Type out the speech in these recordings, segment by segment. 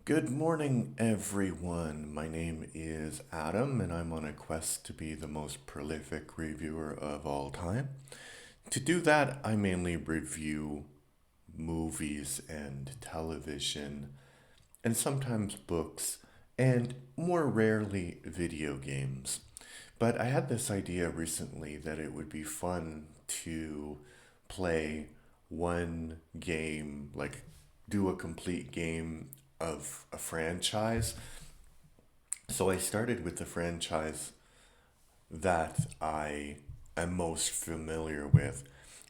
Good morning, everyone. My name is Adam, and I'm on a quest to be the most prolific reviewer of all time. To do that, I mainly review movies and television, and sometimes books, and more rarely video games. But I had this idea recently that it would be fun to play one game, like do a complete game of a franchise. So I started with the franchise that I am most familiar with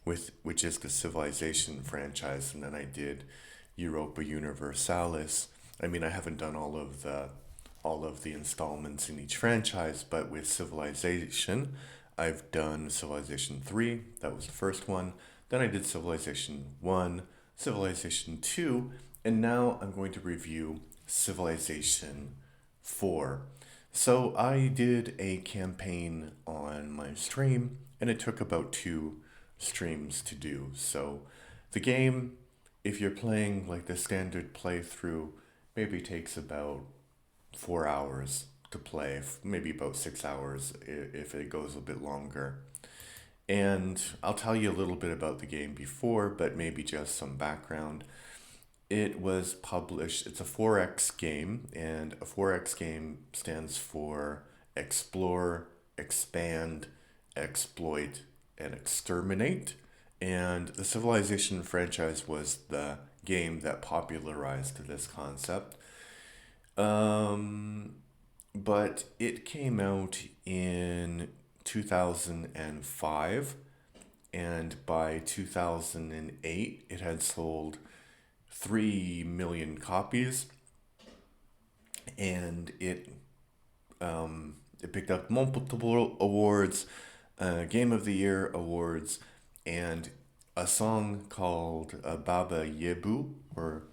which is the Civilization franchise, and then I did Europa Universalis. I mean, I haven't done all of the installments in each franchise, but with Civilization, I've done Civilization 3, that was the first one. Then I did Civilization 1, Civilization 2, and now I'm going to review Civilization 4. So I did a campaign on my stream, and it took about two streams to do. So the game, if you're playing like the standard playthrough, maybe takes about 4 hours to play, maybe about 6 hours if it goes a bit longer. And I'll tell you a little bit about the game before, but maybe just some background. It was published, it's a 4X game, and a 4X game stands for explore, expand, exploit, and exterminate. And the Civilization franchise was the game that popularized this concept. Um, but it came out in 2005, and by 2008, it had sold 3 million copies, and it picked up multiple awards, Game of the Year awards, and a song called Baba Yebu or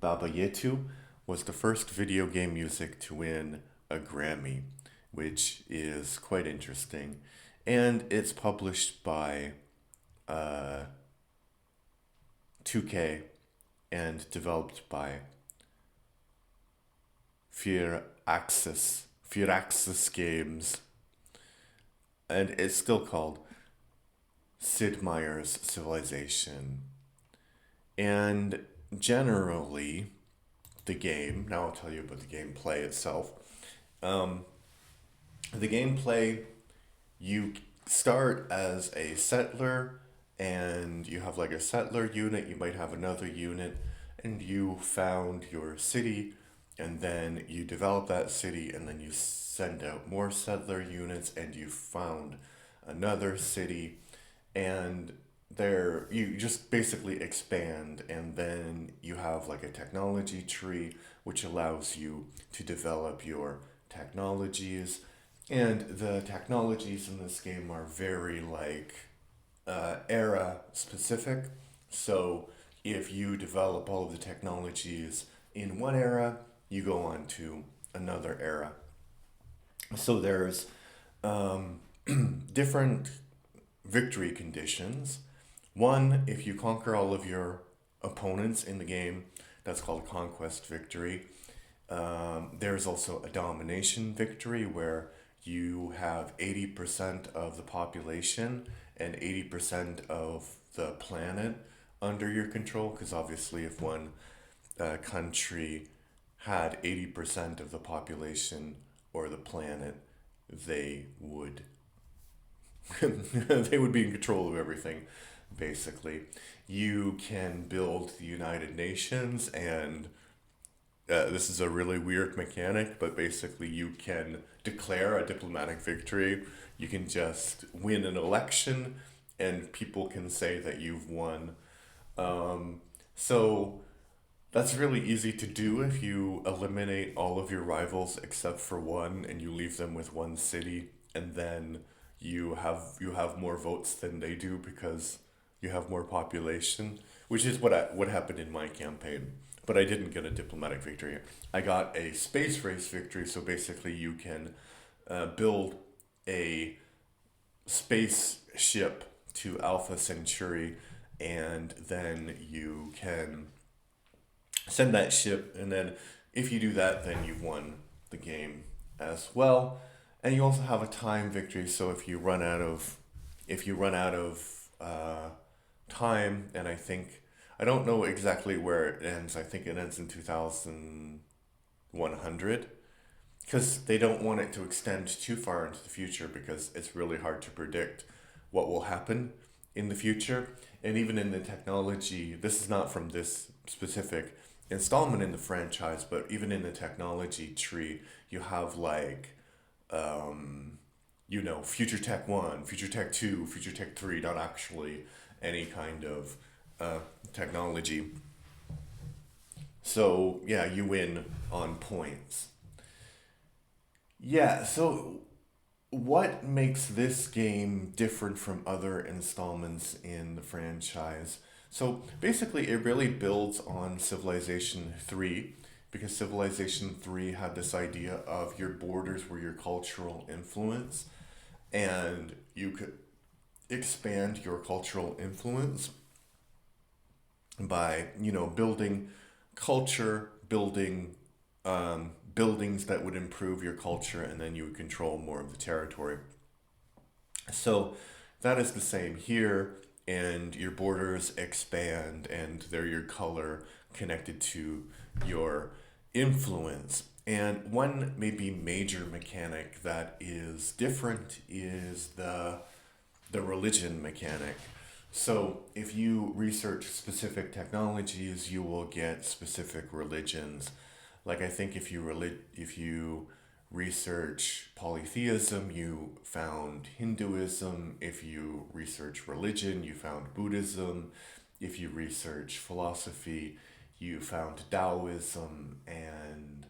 Baba Yetu was the first video game music to win a Grammy, which is quite interesting. And it's published by uh, 2K and developed by Firaxis Games, and it's still called Sid Meier's Civilization. And generally, the game, now I'll tell you about the gameplay itself. Um, the gameplay, you start as a settler, and you have like a settler unit, you might have another unit, and you found your city, and then you develop that city, and then you send out more settler units, and you found another city, and there you just basically expand, and then you have like a technology tree which allows you to develop your technologies, and the technologies in this game are very like era specific. So if you develop all of the technologies in one era, you go on to another era. So there's um, different victory conditions. One, if you conquer all of your opponents in the game, that's called conquest victory. There's also a domination victory where you have 80% of the population and 80% of the planet under your control. Because obviously, if one country had 80% of the population or the planet, they would they would be in control of everything, basically. You can build the United Nations, and this is a really weird mechanic, but basically, you can declare a diplomatic victory. You can just win an election, and people can say that you've won. So that's really easy to do if you eliminate all of your rivals except for one, and you leave them with one city, and then you have more votes than they do because you have more population, which is what happened in my campaign. But I didn't get a diplomatic victory. I got a space race victory. So basically, you can build a spaceship to Alpha Centauri, and then you can send that ship, and then If you do that, then you've won the game as well. And you also have a time victory. So if you run out of time, and I don't know exactly where it ends. I think it ends in 2100 because they don't want it to extend too far into the future because it's really hard to predict what will happen in the future. And even in the technology, this is not from this specific installment in the franchise, but even in the technology tree, you have Future Tech 1, Future Tech 2, Future Tech 3, not actually any kind of technology. So, yeah, you win on points. Yeah, so what makes this game different from other installments in the franchise? So basically, it really builds on Civilization 3 because Civilization 3 had this idea of your borders were your cultural influence, and you could expand your cultural influence by, building culture, building buildings that would improve your culture, and then you would control more of the territory. So that is the same here, and your borders expand, and they're your color connected to your influence. And one maybe major mechanic that is different is the religion mechanic. So if you research specific technologies, you will get specific religions. Like I think if you research polytheism, you found Hinduism. If you research religion, you found Buddhism. If you research philosophy, you found Taoism, and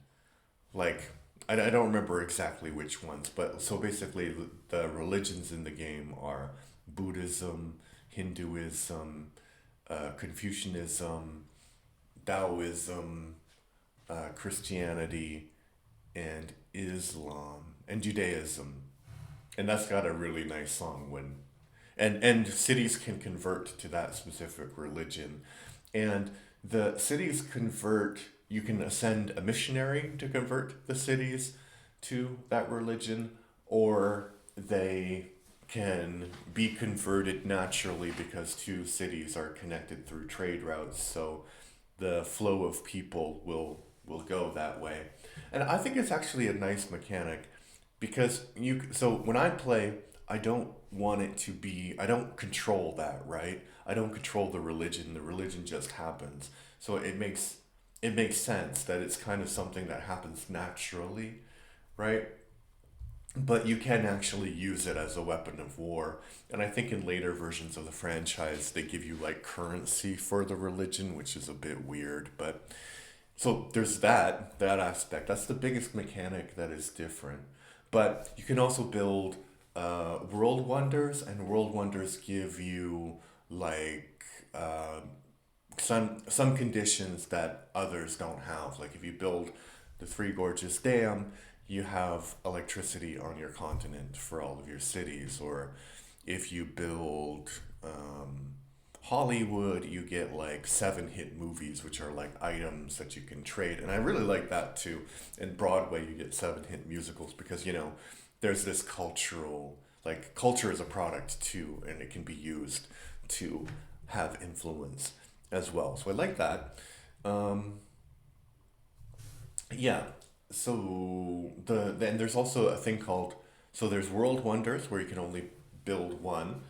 like I don't remember exactly which ones, but so basically the religions in the game are Buddhism, Hinduism, Confucianism, Taoism, Christianity, and Islam, and Judaism. And that's got a really nice song when and cities can convert to that specific religion. And the cities convert, you can send a missionary to convert the cities to that religion, or they can be converted naturally because two cities are connected through trade routes. So the flow of people will go that way. And I think it's actually a nice mechanic because when I play, I don't want it to be I don't control that, right? I don't control the religion. The religion just happens. So it makes sense that it's kind of something that happens naturally, right? But you can actually use it as a weapon of war. And I think in later versions of the franchise, they give you like currency for the religion, which is a bit weird. But so there's that aspect. That's the biggest mechanic that is different. But you can also build world wonders, and world wonders give you like some conditions that others don't have. Like if you build the Three Gorges Dam, you have electricity on your continent for all of your cities. Or if you build Hollywood, you get like 7 hit movies, which are like items that you can trade. And I really like that too. In Broadway, you get 7 hit musicals because, there's this culture is a product too, and it can be used to have influence as well. So I like that. Um, yeah. So then there's also a thing called there's world wonders where you can only build one,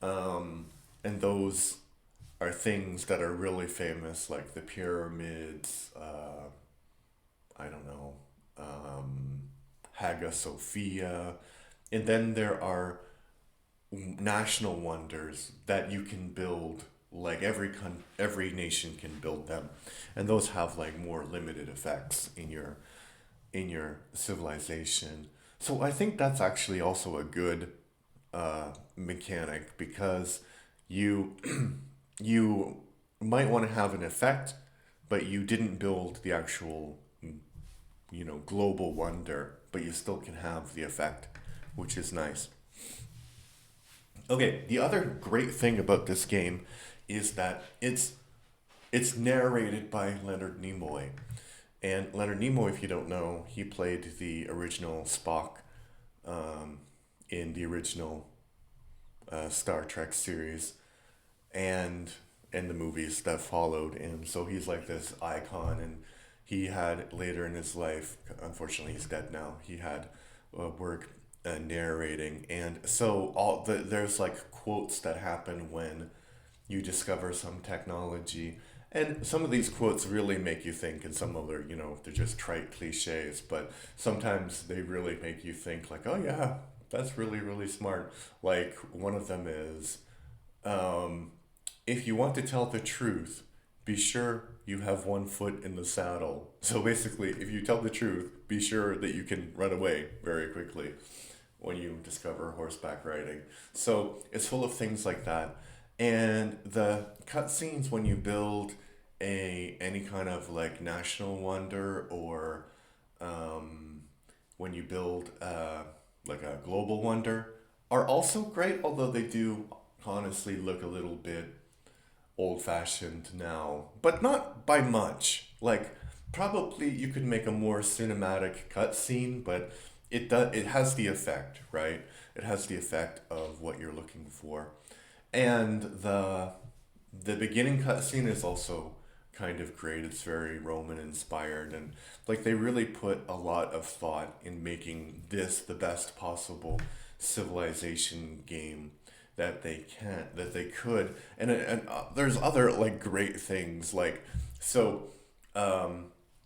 and those are things that are really famous, like the pyramids. I don't know, Hagia Sophia, and then there are national wonders that you can build. Like every nation can build them, and those have like more limited effects in your civilization. So I think that's actually also a good mechanic because you you might want to have an effect, but you didn't build the actual global wonder, but you still can have the effect, which is nice. Okay, the other great thing about this game is that it's narrated by Leonard Nimoy. And Leonard Nimoy, if you don't know, he played the original Spock in the original Star Trek series and in the movies that followed. And so he's like this icon. And he had later in his life, unfortunately, he's dead now. He had work narrating, and so there's like quotes that happen when you discover some technology. And some of these quotes really make you think, and some of them, they're just trite cliches, but sometimes they really make you think, like, oh yeah, that's really, really smart. Like, one of them is, um, if you want to tell the truth, be sure you have one foot in the saddle. So basically, if you tell the truth, be sure that you can run away very quickly when you discover horseback riding. So it's full of things like that. And the cutscenes when you build any kind of like national wonder, or when you build like a global wonder, are also great, although they do honestly look a little bit old fashioned now, but not by much. Like, probably you could make a more cinematic cutscene, but it has the effect, right? It has the effect of what you're looking for. And the beginning cutscene is also kind of great. It's very Roman inspired, and like they really put a lot of thought in making this the best possible civilization game that they could. And there's other like great things, like, so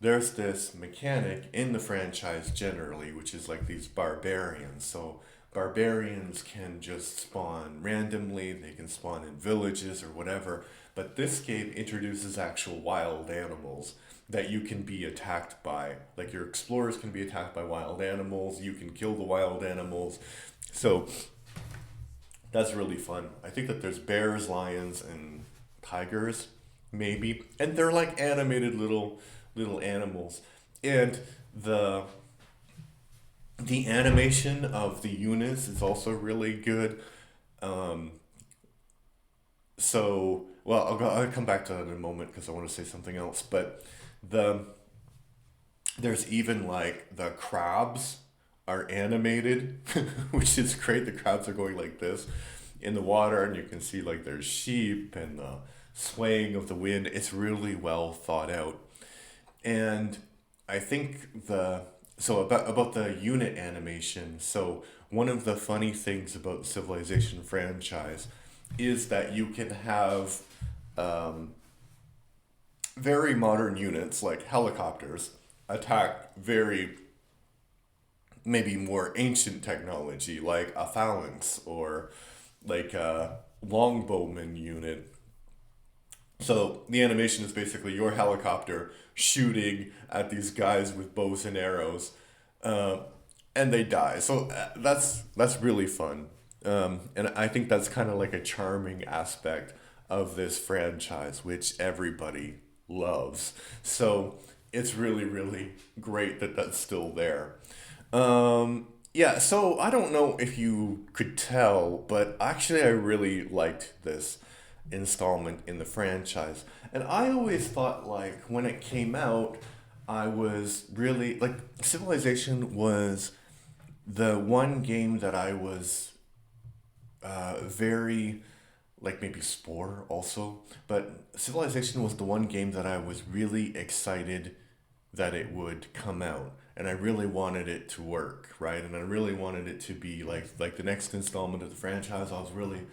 there's this mechanic in the franchise generally, which is like these barbarians. So barbarians can just spawn randomly, they can spawn in villages or whatever, but this game introduces actual wild animals that you can be attacked by. Like, your explorers can be attacked by wild animals, you can kill the wild animals. So that's really fun. I think that there's bears, lions, and tigers, maybe, and they're like animated little animals. And the the animation of the units is also really good. Um, well, I'll come back to that in a moment because I want to say something else. But the there's even like the crabs are animated, which is great. The crabs are going like this in the water, and you can see like there's sheep and the swaying of the wind. It's really well thought out. And I think about the unit animation. So one of the funny things about the Civilization franchise is that you can have um, very modern units like helicopters attack very maybe more ancient technology like a phalanx, or like a longbowman unit. So the animation is basically your helicopter shooting at these guys with bows and arrows, uh, and they die. So that's really fun, and I think that's kind of like a charming aspect of this franchise, which everybody loves. So it's really, really great that that's still there. Yeah, so I don't know if you could tell, but actually I really liked this installment in the franchise. And I always thought, like, when it came out, I was really like, Civilization was the one game that I was very, like, maybe Spore also, but Civilization was the one game that I was really excited that it would come out, and I really wanted it to work, right? And I really wanted it to be like the next installment of the franchise. I was really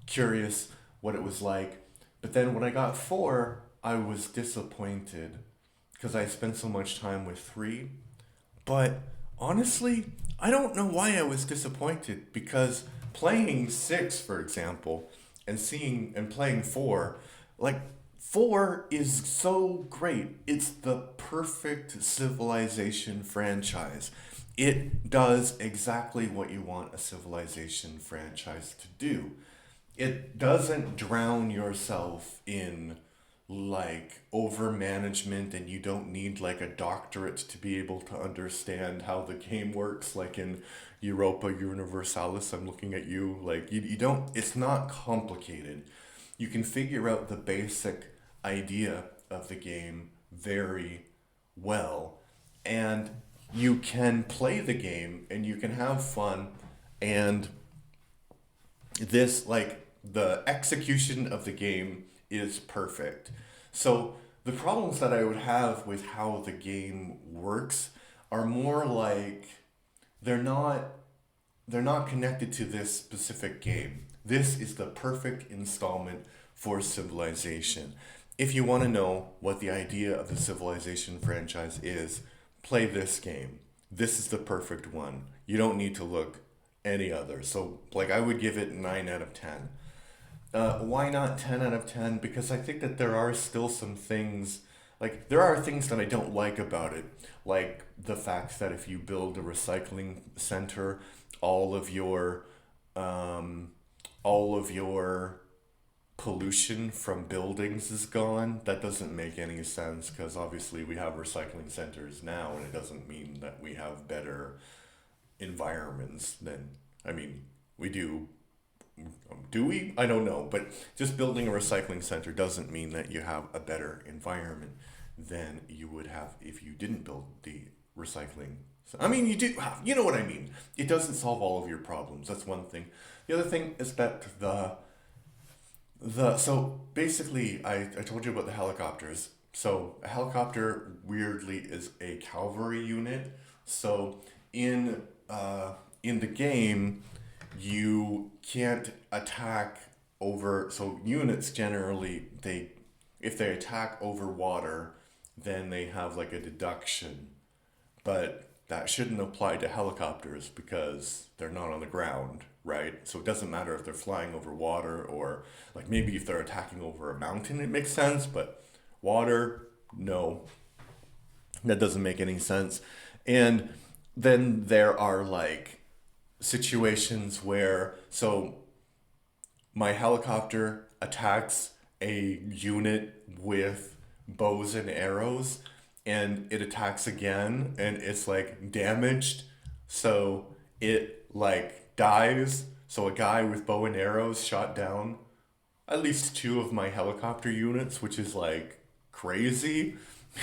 curious what it was like. But then when I got 4, I was disappointed because I spent so much time with 3. But honestly, I don't know why I was disappointed, because playing 6, for example, and seeing and playing 4, like, 4 is so great. It's the perfect Civilization franchise. It does exactly what you want a Civilization franchise to do. It doesn't drown yourself in like over management, and you don't need like a doctorate to be able to understand how the game works, like in Europa Universalis. I'm looking at you, like, you don't, it's not complicated. You can figure out the basic idea of the game very well. And you can play the game and you can have fun. And this, like, the execution of the game is perfect. So the problems that I would have with how the game works are more like they're not they're not connected to this specific game. This is the perfect installment for Civilization. If you want to know what the idea of the Civilization franchise is, play this game. This is the perfect one. You don't need to look any other. So, like, I would give it 9 out of 10. Why not 10 out of 10? Because I think that there are still some things, like, there are things that I don't like about it. Like the fact that if you build a recycling center, all of your, um, all of your pollution from buildings is gone. That doesn't make any sense because obviously we have recycling centers now, and it doesn't mean that we have better environments than, I mean, we do. Do we? I don't know. But just building a recycling center doesn't mean that you have a better environment than you would have if you didn't build the recycling. I mean, you do have, you know what I mean. It doesn't solve all of your problems. That's one thing. The other thing is that so basically I told you about the helicopters. So a helicopter weirdly is a cavalry unit. So in in the game you can't attack over, so units generally, they, if they attack over water, then they have like a deduction, but that shouldn't apply to helicopters because they're not on the ground, right? So it doesn't matter if they're flying over water, or like maybe if they're attacking over a mountain it makes sense, but water, no, that doesn't make any sense. And then there are like situations where, so my helicopter attacks a unit with bows and arrows, and it attacks again and it's like damaged, so it like dies. So a guy with bow and arrows shot down at least two of my helicopter units, which is like crazy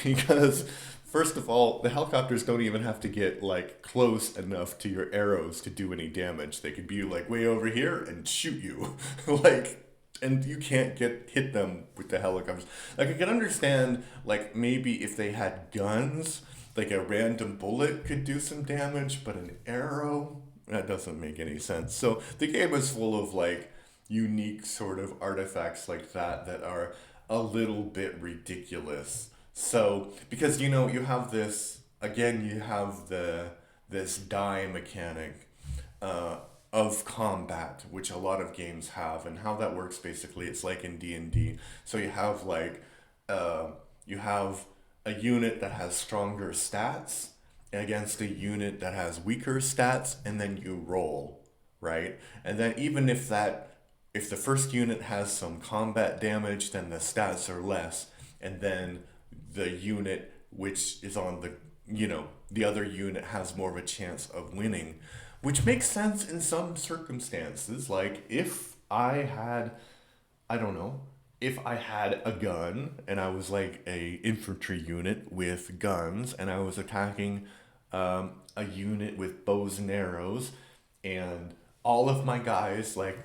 because first of all, the helicopters don't even have to get like close enough to your arrows to do any damage. They could be like way over here and shoot you. Like, and you can't get hit them with the helicopters. Like, I can understand like maybe if they had guns, like a random bullet could do some damage, but an arrow, that doesn't make any sense. So the game is full of like unique sort of artifacts like that that are a little bit ridiculous. So because you have this, again, you have this die mechanic uh, of combat, which a lot of games have, and how that works basically, it's like in D&D. So you have like you have a unit that has stronger stats against a unit that has weaker stats, and then you roll, right? And then even if the first unit has some combat damage, then the stats are less, and then the unit which is on the other unit has more of a chance of winning, which makes sense in some circumstances. Like if I had, I don't know, if I had a gun and I was like a infantry unit with guns and I was attacking a unit with bows and arrows, and all of my guys like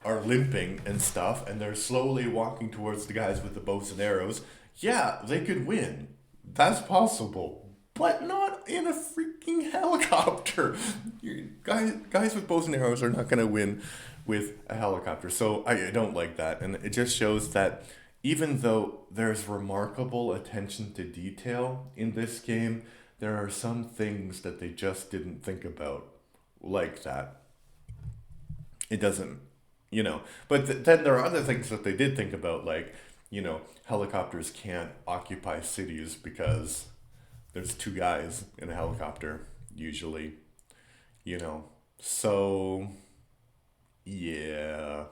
are limping and stuff and they're slowly walking towards the guys with the bows and arrows, yeah, they could win. That's possible, but not in a freaking helicopter. Guys with bows and arrows are not going to win with a helicopter. So I don't like that. And it just shows that even though there's remarkable attention to detail in this game, there are some things that they just didn't think about like that. It doesn't, but then there are other things that they did think about, like, helicopters can't occupy cities because there's two guys in a helicopter usually, you know. So yeah.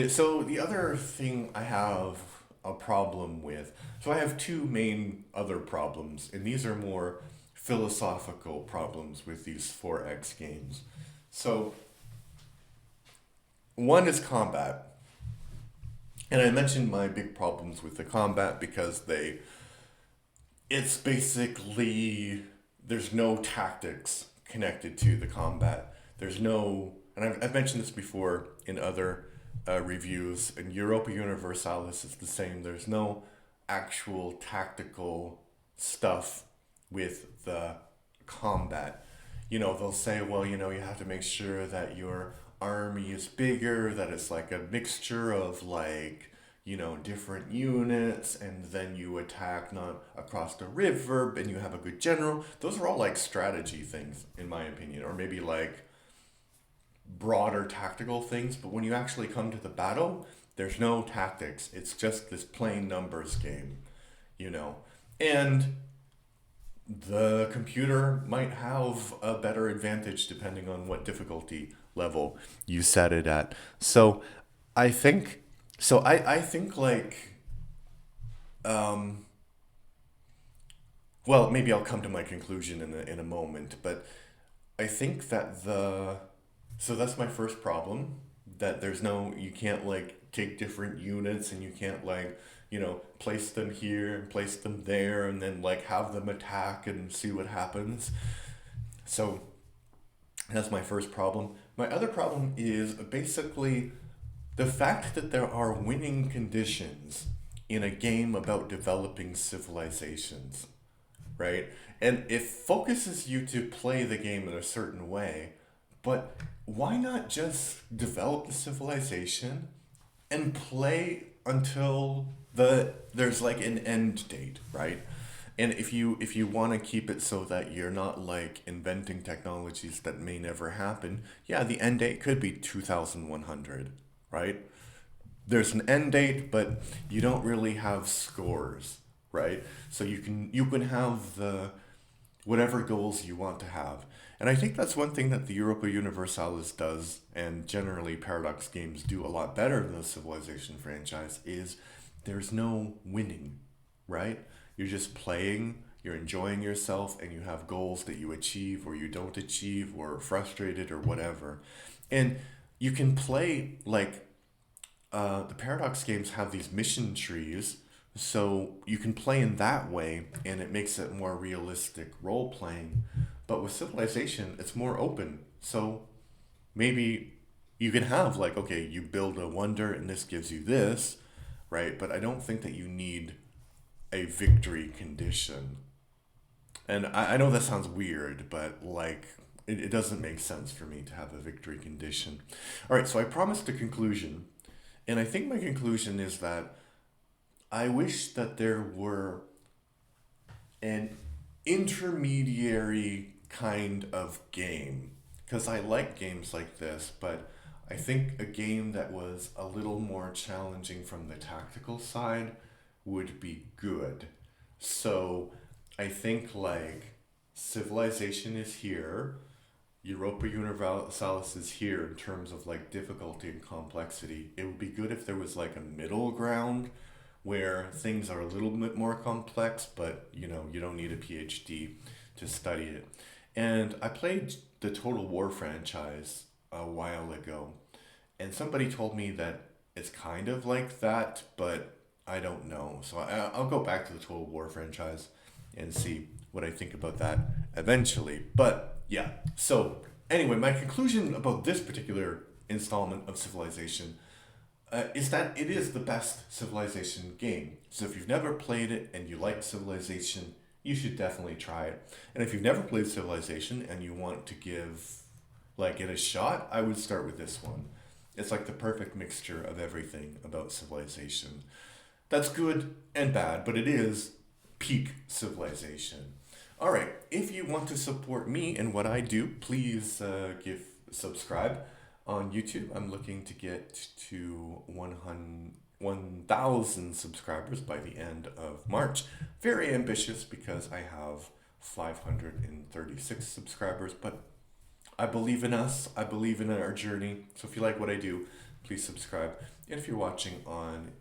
So the other thing I have a problem with, so I have two main other problems, and these are more philosophical problems with these 4X games. So one is combat. And I mentioned my big problems with the combat because it's basically there's no tactics connected to the combat. There's no, and I've mentioned this before in other reviews, and Europa Universalis is the same. There's no actual tactical stuff with the combat. They'll say, well, you have to make sure that your army is bigger, that it's like a mixture of like, different units, and then you attack not across the river, and you have a good general. Those are all like strategy things, in my opinion, or maybe like broader tactical things. But when you actually come to the battle, there's no tactics. It's just this plain numbers game, you know. And the computer might have a better advantage depending on what difficulty level you set it at. So I think I think like well, maybe I'll come to my conclusion in a moment, but I think that so that's my first problem, that there's no, you can't like take different units and you can't like, place them here and place them there and then like have them attack and see what happens. So that's my first problem. My other problem is basically the fact that there are winning conditions in a game about developing civilizations, right? And it focuses you to play the game in a certain way, but why not just develop the civilization and play until there's like an end date, right? And if you want to keep it so that you're not like inventing technologies that may never happen, yeah, the end date could be 2100, right? There's an end date, but you don't really have scores, right? So you can have the whatever goals you want to have. And I think that's one thing that the Europa Universalis does, and generally Paradox games do a lot better than the Civilization franchise, is there's no winning, right? You're just playing, you're enjoying yourself, and you have goals that you achieve or you don't achieve or are frustrated or whatever. And you can play like the Paradox games have these mission trees, so you can play in that way, and it makes it more realistic role playing. But with Civilization, it's more open. So maybe you can have like, okay, you build a wonder, and this gives you this, right? But I don't think that you need a victory condition. And I know that sounds weird, but like it doesn't make sense for me to have a victory condition. All right, so I promised a conclusion. And I think my conclusion is that I wish that there were an intermediary kind of game. Because I like games like this, but I think a game that was a little more challenging from the tactical side would be good. So I think like Civilization is here, Europa Universalis is here in terms of like difficulty and complexity. It would be good if there was like a middle ground where things are a little bit more complex, but you don't need a PhD to study it. And I played the Total War franchise a while ago, and somebody told me that it's kind of like that, but I don't know. So I'll go back to the Total War franchise and see what I think about that eventually. But yeah, so anyway, my conclusion about this particular installment of Civilization is that it is the best Civilization game. So if you've never played it and you like Civilization, you should definitely try it. And if you've never played Civilization and you want to give like it a shot, I would start with this one. It's like the perfect mixture of everything about Civilization. That's good and bad, but it is peak Civilization. All right, if you want to support me and what I do, please give subscribe on YouTube. I'm looking to get to 1,000 subscribers by the end of March. Very ambitious because I have 536 subscribers, but I believe in us. I believe in our journey. So if you like what I do, please subscribe. And if you're watching on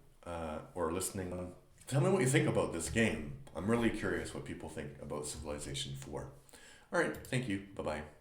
or listening on, tell me what you think about this game. I'm really curious what people think about Civilization 4. All right, thank you. Bye-bye.